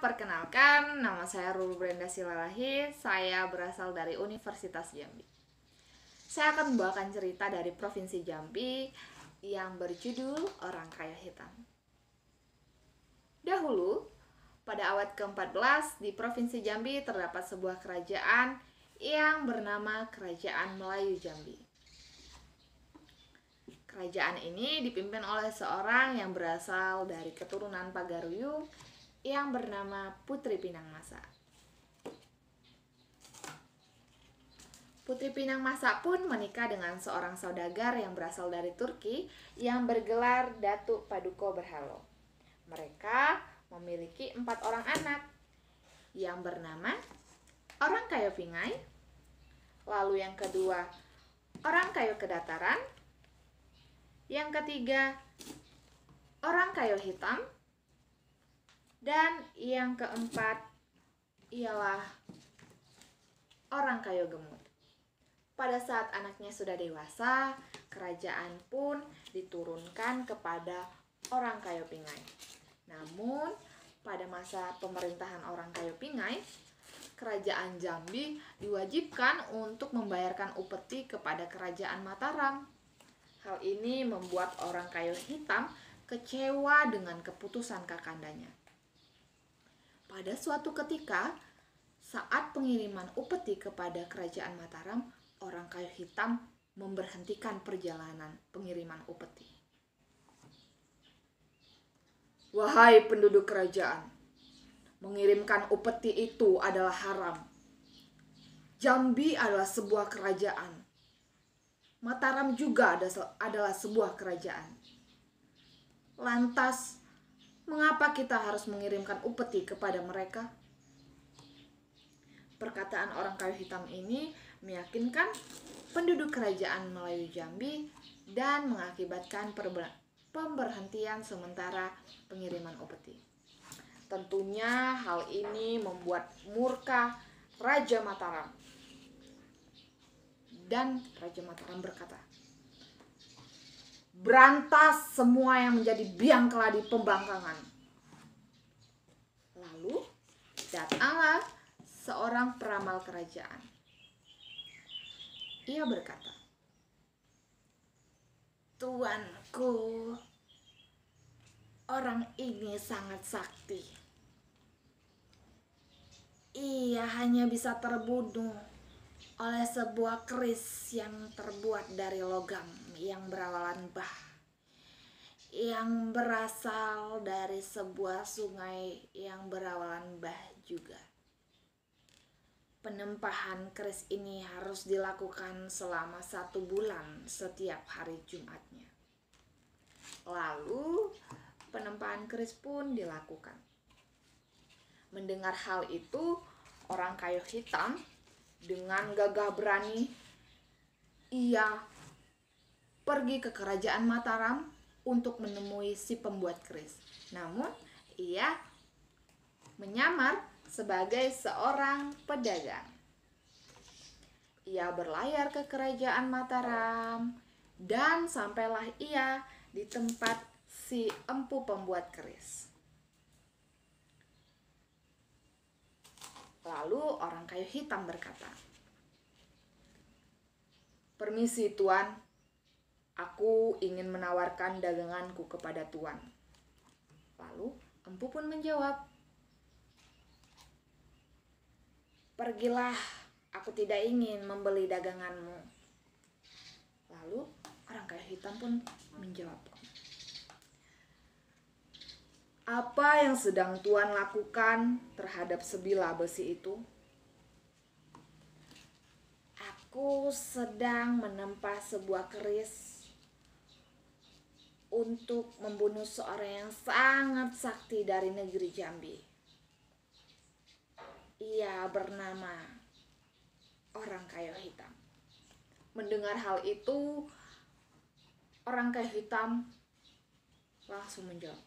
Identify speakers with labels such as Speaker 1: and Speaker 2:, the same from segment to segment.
Speaker 1: perkenalkan, nama saya Ruru Brenda Silalahi. Saya berasal dari Universitas Jambi. Saya akan membawakan cerita dari Provinsi Jambi yang berjudul Orang Kaya Hitam. Dahulu, pada abad ke-14 di Provinsi Jambi terdapat sebuah kerajaan yang bernama Kerajaan Melayu Jambi. Kerajaan ini dipimpin oleh seorang yang berasal dari keturunan Pagaruyung yang bernama Putri Pinang Masa. Putri Pinang Masa pun menikah dengan seorang saudagar yang berasal dari Turki yang bergelar Datuk Paduka Berhalo. Mereka memiliki 4 orang anak yang bernama Orang Kayo Pingai, lalu yang kedua Orang Kayo Kedataran, yang ketiga Orang Kayo Hitam, dan yang keempat ialah Orang Kayo Gemuk. Pada saat anaknya sudah dewasa, kerajaan pun diturunkan kepada Orang Kayo Pingai. Namun, pada masa pemerintahan Orang Kayo Pingai, kerajaan Jambi diwajibkan untuk membayarkan upeti kepada kerajaan Mataram. Hal ini membuat Orang Kayo Hitam kecewa dengan keputusan kakandanya. Pada suatu ketika, saat pengiriman upeti kepada kerajaan Mataram, Orang Kayo Hitam memberhentikan perjalanan pengiriman upeti. Wahai penduduk kerajaan, mengirimkan upeti itu adalah haram. Jambi adalah sebuah kerajaan. Mataram juga adalah sebuah kerajaan. Lantas, mengapa kita harus mengirimkan upeti kepada mereka? Perkataan Orang Kayo Hitam ini meyakinkan penduduk kerajaan Melayu Jambi dan mengakibatkan pemberhentian sementara pengiriman upeti. Tentunya hal ini membuat murka Raja Mataram. Dan Raja Mataram berkata, "Berantas semua yang menjadi biang keladi pembangkangan." Lalu datanglah seorang peramal kerajaan. Ia berkata, "Tuanku, orang ini sangat sakti. Ia hanya bisa terbunuh oleh sebuah keris yang terbuat dari logam yang berawalan bah, yang berasal dari sebuah sungai yang berawalan bah juga. Penempahan keris ini harus dilakukan selama 1 bulan setiap hari Jumatnya." Lalu penempahan keris pun dilakukan. Mendengar hal itu, Orang Kayo Hitam dengan gagah berani ia pergi ke kerajaan Mataram untuk menemui si pembuat keris. Namun ia menyamar sebagai seorang pedagang. Ia berlayar ke kerajaan Mataram dan sampailah ia di tempat si empu pembuat keris. Lalu Orang Kayo Hitam berkata, "Permisi Tuan, aku ingin menawarkan daganganku kepada Tuan." Lalu empu pun menjawab, "Pergilah, aku tidak ingin membeli daganganmu." Lalu Orang Kayo Hitam pun menjawab, "Apa yang sedang Tuan lakukan terhadap sebilah besi itu?" "Aku sedang menempa sebuah keris untuk membunuh seorang yang sangat sakti dari negeri Jambi. Ia bernama Orang Kayo Hitam." Mendengar hal itu, Orang Kayo Hitam langsung menjawab,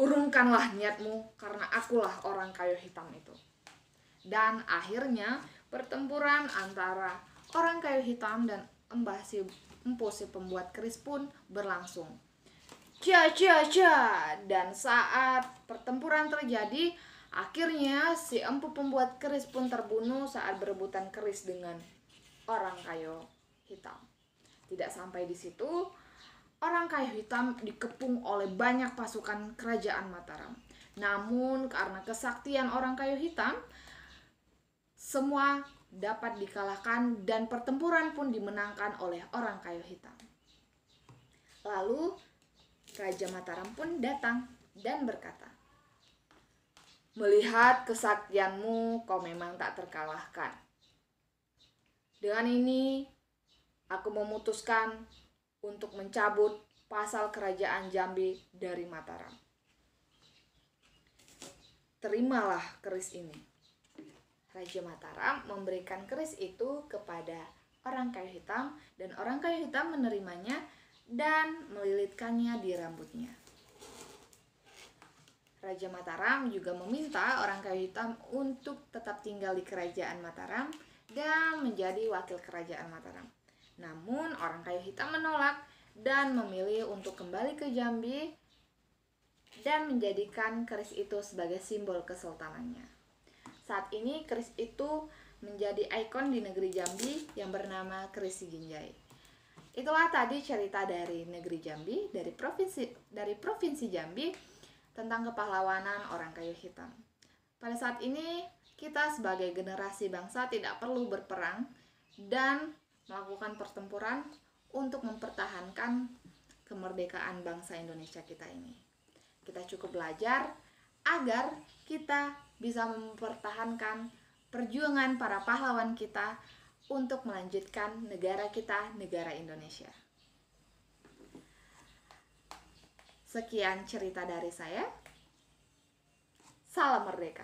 Speaker 1: "Urungkanlah niatmu, karena akulah Orang Kayo Hitam itu." Dan akhirnya pertempuran antara Orang Kayo Hitam dan empu si pembuat keris pun berlangsung. Cia, cia, cia. Dan saat pertempuran terjadi, akhirnya si empu pembuat keris pun terbunuh saat berebutan keris dengan orang kayu hitam. Tidak sampai di situ, orang kayu hitam dikepung oleh banyak pasukan kerajaan Mataram. Namun karena kesaktian orang kayu hitam, semua dapat dikalahkan dan pertempuran pun dimenangkan oleh orang kayu hitam. Lalu Raja Mataram pun datang dan berkata, "Melihat kesaktianmu, kau memang tak terkalahkan. Dengan ini, aku memutuskan untuk mencabut pasal kerajaan Jambi dari Mataram. Terimalah keris ini." Raja Mataram memberikan keris itu kepada orang kayu hitam, dan orang kayu hitam menerimanya dan melilitkannya di rambutnya. Raja Mataram juga meminta orang kayu hitam untuk tetap tinggal di kerajaan Mataram dan menjadi wakil kerajaan Mataram. Namun orang kayu hitam menolak dan memilih untuk kembali ke Jambi dan menjadikan keris itu sebagai simbol kesultanannya. Saat ini keris itu menjadi ikon di negeri Jambi yang bernama keris Ginjai. Itulah tadi cerita dari negeri Jambi, dari provinsi Jambi, tentang kepahlawanan orang kayu hitam. Pada saat ini kita sebagai generasi bangsa tidak perlu berperang dan melakukan pertempuran untuk mempertahankan kemerdekaan bangsa Indonesia kita ini. Kita cukup belajar agar kita bisa mempertahankan perjuangan para pahlawan kita untuk melanjutkan negara kita, negara Indonesia. Sekian cerita dari saya. Salam merdeka.